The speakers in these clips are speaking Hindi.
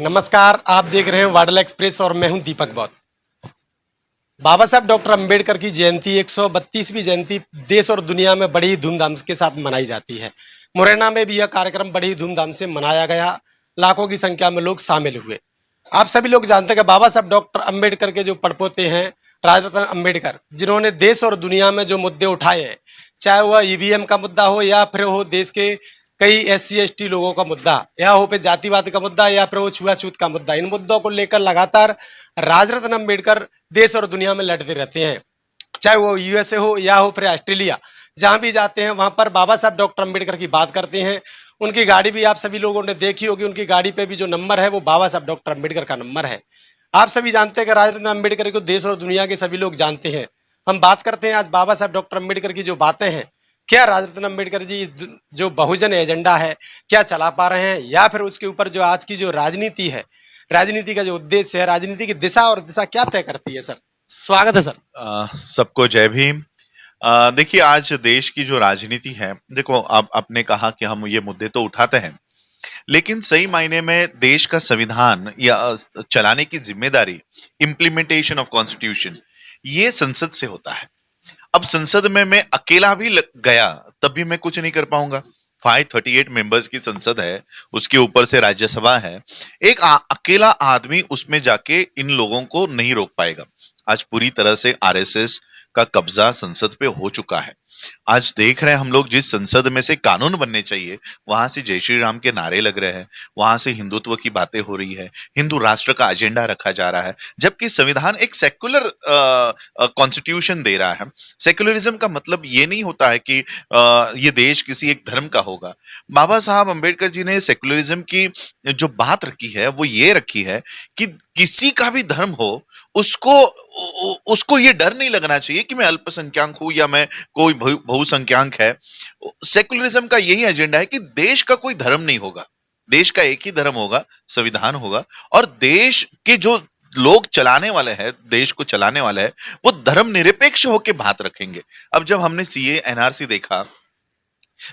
नमस्कार, आप देख रहे हैं वाडल एक्सप्रेस और मैं हूं दीपक बौद्ध। बाबा साहब डॉक्टर अंबेडकर की जयंती 132वीं जयंती देश और दुनिया में बड़ी ही धूमधाम के साथ मनाई जाती है। मुरैना में भी यह कार्यक्रम बड़ी ही धूमधाम से मनाया गया। लाखों की संख्या में लोग शामिल हुए। आप सभी लोग जानते हैं कि बाबा साहब डॉक्टर अंबेडकर के जो पड़पोते हैं राजरत्न अंबेडकर, जिन्होंने देश और दुनिया में जो मुद्दे उठाए हैं, चाहे वह ईवीएम का मुद्दा हो या फिर हो देश के कई एससी एसटी लोगों का मुद्दा, या हो फिर जातिवाद का मुद्दा, या फिर वो छुआछूत का मुद्दा, इन मुद्दों को लेकर लगातार राजरत्न अंबेडकर देश और दुनिया में लड़ते रहते हैं। चाहे वो यूएसए हो या हो फिर ऑस्ट्रेलिया, जहां भी जाते हैं वहां पर बाबा साहब डॉक्टर अंबेडकर की बात करते हैं। उनकी गाड़ी भी आप सभी लोगों ने देखी होगी, उनकी गाड़ी पे भी जो नंबर है वो बाबा साहब डॉक्टर अंबेडकर का नंबर है। आप सभी जानते हैं कि राजरत्न अंबेडकर को देश और दुनिया के सभी लोग जानते हैं। हम बात करते हैं आज बाबा साहब डॉक्टर अंबेडकर की जो बातें हैं, क्या राजरत्न अंबेडकर जी जो बहुजन एजेंडा है क्या चला पा रहे हैं, या फिर उसके ऊपर जो आज की जो राजनीति है, राजनीति का जो उद्देश्य है, राजनीति की दिशा और दिशा क्या तय करती है। सर स्वागत है। सर सबको जय भीम। देखिए, आज देश की जो राजनीति है, देखो अब आपने कहा कि हम ये मुद्दे तो उठाते हैं, लेकिन सही मायने में देश का संविधान या चलाने की जिम्मेदारी, इम्प्लीमेंटेशन ऑफ कॉन्स्टिट्यूशन, ये संसद से होता है। अब संसद में मैं अकेला भी गया तब भी मैं कुछ नहीं कर पाऊंगा। 538 मेंबर्स की संसद है, उसके ऊपर से राज्यसभा है। एक अकेला आदमी उसमें जाके इन लोगों को नहीं रोक पाएगा। आज पूरी तरह से आरएसएस का कब्जा संसद पे हो चुका है। आज देख रहे हैं हम लोग, जिस संसद में से कानून बनने चाहिए वहां से जय श्री राम के नारे लग रहे हैं, वहां से हिंदुत्व की बातें हो रही है, हिंदू राष्ट्र का एजेंडा रखा जा रहा है, जबकि संविधान एक सेक्युलर कॉन्स्टिट्यूशन दे रहा है। सेक्युलरिज्म का मतलब ये नहीं होता है कि ये देश किसी एक धर्म का होगा। बाबा साहब अंबेडकर जी ने सेक्युलरिज्म की जो बात रखी है वो ये रखी है कि किसी का भी धर्म हो, उसको उसको ये डर नहीं लगना चाहिए कि मैं अल्पसंख्यक हूं या मैं कोई बहुसंख्यक है। सेकुलरिज्म का यही एजेंडा है कि देश का कोई धर्म नहीं होगा, देश का एक ही धर्म होगा, संविधान होगा, और देश के जो लोग चलाने वाले हैं, देश को चलाने वाले हैं, वो धर्म निरपेक्ष होकर बात रखेंगे। अब जब हमने सीए एनआरसी देखा,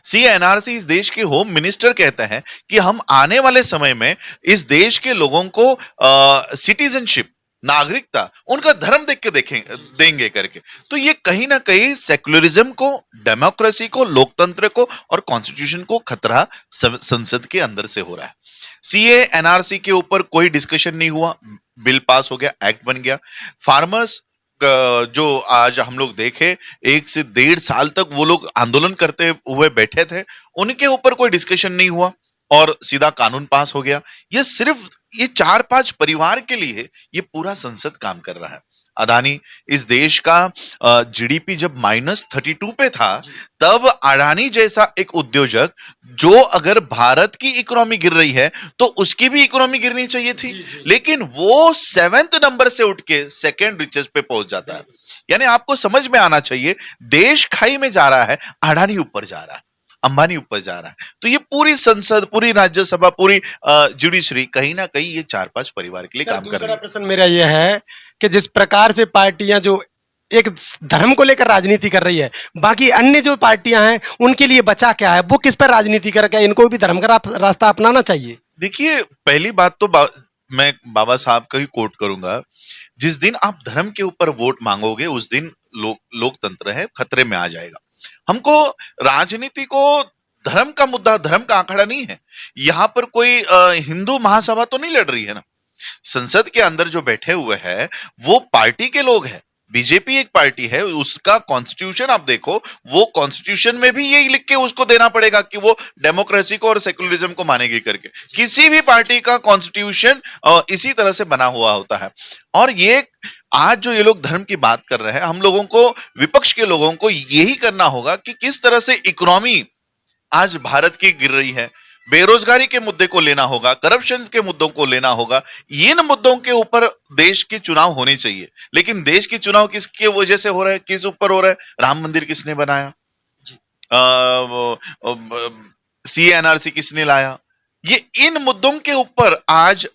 सीए एनआरसी इस देश के होम मिनिस्टर कहते हैं कि हम आने वाले समय में इस देश के लोगों को सिटीजनशिप, नागरिकता, उनका धर्म देख के देंगे करके। तो ये कहीं ना कहीं सेक्युलरिज्म को, डेमोक्रेसी को, लोकतंत्र को और कॉन्स्टिट्यूशन को खतरा संसद के अंदर से हो रहा है। सीए एनआरसी के ऊपर कोई डिस्कशन नहीं हुआ, बिल पास हो गया, एक्ट बन गया। फार्मर्स जो आज हम लोग देखे 1 से 1.5 साल तक वो लोग आंदोलन करते हुए बैठे थे, उनके ऊपर कोई डिस्कशन नहीं हुआ और सीधा कानून पास हो गया। ये सिर्फ ये 4-5 परिवार के लिए ये पूरा संसद काम कर रहा है। अदानी, इस देश का जीडीपी जब -32 पे था, तब अडानी जैसा एक उद्योजक, जो अगर भारत की इकोनॉमी गिर रही है तो उसकी भी इकोनॉमी गिरनी चाहिए थी, लेकिन वो 7th नंबर से उठ के 2nd रिचेस्ट पे पहुंच जाता है। यानी आपको समझ में आना चाहिए, देश खाई में जा रहा है, अडानी ऊपर जा रहा है, अंबानी ऊपर जा रहा है। तो ये पूरी संसद, पूरी राज्यसभा, पूरी जुडिशरी कहीं ना कहीं ये 4-5 परिवार के लिए काम कर रही है। दूसरा प्रश्न मेरा यह है कि जिस प्रकार से पार्टियां जो एक धर्म को लेकर राजनीति कर रही है, बाकी अन्य जो पार्टियां हैं उनके लिए बचा क्या है? वो किस पर राजनीति करके इनको भी धर्म का रास्ता अपनाना चाहिए। देखिए, पहली बात तो मैं बाबा साहब का ही कोट करूंगा, जिस दिन आप धर्म के ऊपर वोट मांगोगे उस दिन लोकतंत्र है खतरे में आ जाएगा। हमको राजनीति को, धर्म का मुद्दा, धर्म का आंकड़ा नहीं है। यहां पर कोई हिंदू महासभा तो नहीं लड़ रही है ना। संसद के अंदर जो बैठे हुए हैं वो पार्टी के लोग हैं। बीजेपी एक पार्टी है, उसका कॉन्स्टिट्यूशन आप देखो, वो कॉन्स्टिट्यूशन में भी यही लिख के उसको देना पड़ेगा कि वो डेमोक्रेसी को और सेकुलरिज्म को मानेगी करके। किसी भी पार्टी का कॉन्स्टिट्यूशन इसी तरह से बना हुआ होता है। और ये आज जो ये लोग धर्म की बात कर रहे हैं, हम लोगों को, विपक्ष के लोगों को यही करना होगा कि किस तरह से इकोनॉमी आज भारत की गिर रही है, बेरोजगारी के मुद्दे को लेना होगा, करप्शन के मुद्दों को लेना होगा। इन मुद्दों के ऊपर देश के चुनाव होने चाहिए। लेकिन देश के चुनाव किसके वजह से हो रहा है, किस ऊपर हो रहा है? राम मंदिर किसने बनाया? सीएनआरसी किसने लाया? ये इन मुद्दों के ऊपर आज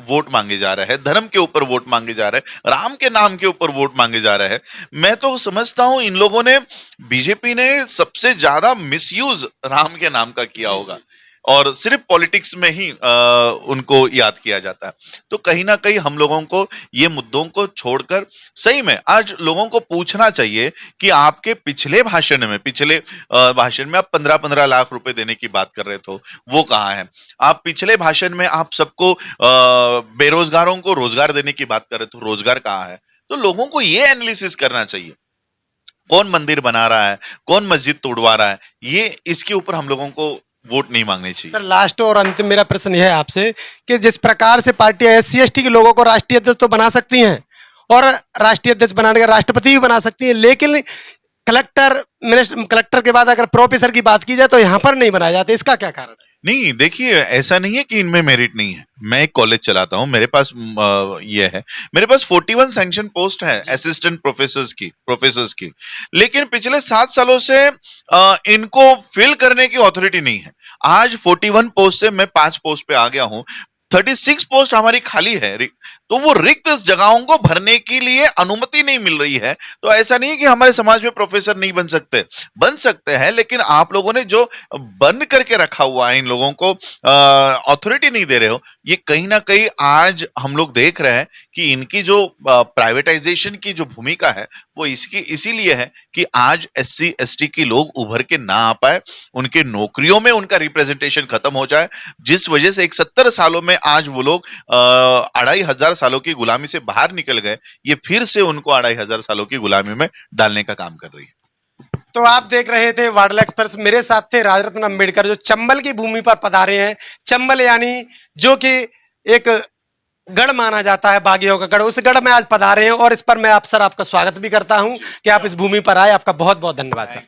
वोट मांगे जा रहे हैं, धर्म के ऊपर वोट मांगे जा रहे हैं, राम के नाम के ऊपर वोट मांगे जा रहे हैं। मैं तो समझता हूं इन लोगों ने, बीजेपी ने सबसे ज्यादा मिसयूज राम के नाम का किया होगा और सिर्फ पॉलिटिक्स में ही उनको याद किया जाता है। तो कहीं ना कहीं हम लोगों को ये मुद्दों को छोड़कर सही में आज लोगों को पूछना चाहिए कि आपके पिछले भाषण में आप 15-15 लाख रुपए देने की बात कर रहे थे, वो कहाँ है? आप पिछले भाषण में आप सबको बेरोजगारों को रोजगार देने की बात कर रहे थे, रोजगार कहाँ है? तो लोगों को ये एनालिसिस करना चाहिए, कौन मंदिर बना रहा है, कौन मस्जिद तोड़वा रहा है, ये इसके ऊपर हम लोगों को वोट नहीं मांगने चाहिए। सर लास्ट और अंतिम मेरा प्रश्न यह है आपसे कि जिस प्रकार से पार्टियां SC/ST के लोगों को राष्ट्रीय अध्यक्ष तो बना सकती हैं और राष्ट्रीय अध्यक्ष बनाने का राष्ट्रपति भी बना सकती हैं, लेकिन कलेक्टर के बाद अगर प्रोफेसर की बात की जाए तो यहां पर नहीं बनाए जाते, इसका क्या कारण है? नहीं, देखिए ऐसा नहीं है कि इनमें मेरिट नहीं है। मैं एक कॉलेज चलाता हूं, मेरे पास ये है, मेरे पास 41 सैंक्शन पोस्ट है असिस्टेंट प्रोफेसर्स की, लेकिन पिछले 7 सालों से इनको फिल करने की अथॉरिटी नहीं है। आज 41 पोस्ट से मैं 5 पोस्ट पे आ गया हूं, 36 पोस्ट हमारी खाली है, तो वो रिक्त जगहों को भरने के लिए अनुमति नहीं मिल रही है। तो ऐसा नहीं है कि हमारे समाज में प्रोफेसर नहीं बन सकते हैं, लेकिन आप लोगों ने जो बंद करके रखा हुआ है, इन लोगों को अथॉरिटी नहीं दे रहे हो। ये कहीं ना कहीं आज हम लोग देख रहे हैं कि इनकी जो प्राइवेटाइजेशन की जो भूमिका है वो इसीलिए है कि आज SC/ST की लोग उभर के ना आ पाए, उनके नौकरियों में उनका रिप्रेजेंटेशन खत्म हो जाए, जिस वजह से एक 70 सालों में आज वो लोग 2500 सालों की गुलामी से बाहर निकल गए, ये फिर से उनको 2500 सालों की गुलामी में डालने का काम कर रही है। तो आप देख रहे थे वाडल एक्सप्रेस, मेरे साथ थे राजरत्न अंबेडकर जो चंबल की भूमि पर पधारे हैं। चंबल यानी जो कि एक गढ़ माना जाता है, बागियों का गढ़, उस गढ़ में आज पधारे हैं और इस पर मैं आपका स्वागत भी करता हूं कि आप इस भूमि पर आए। आपका बहुत बहुत धन्यवाद सर।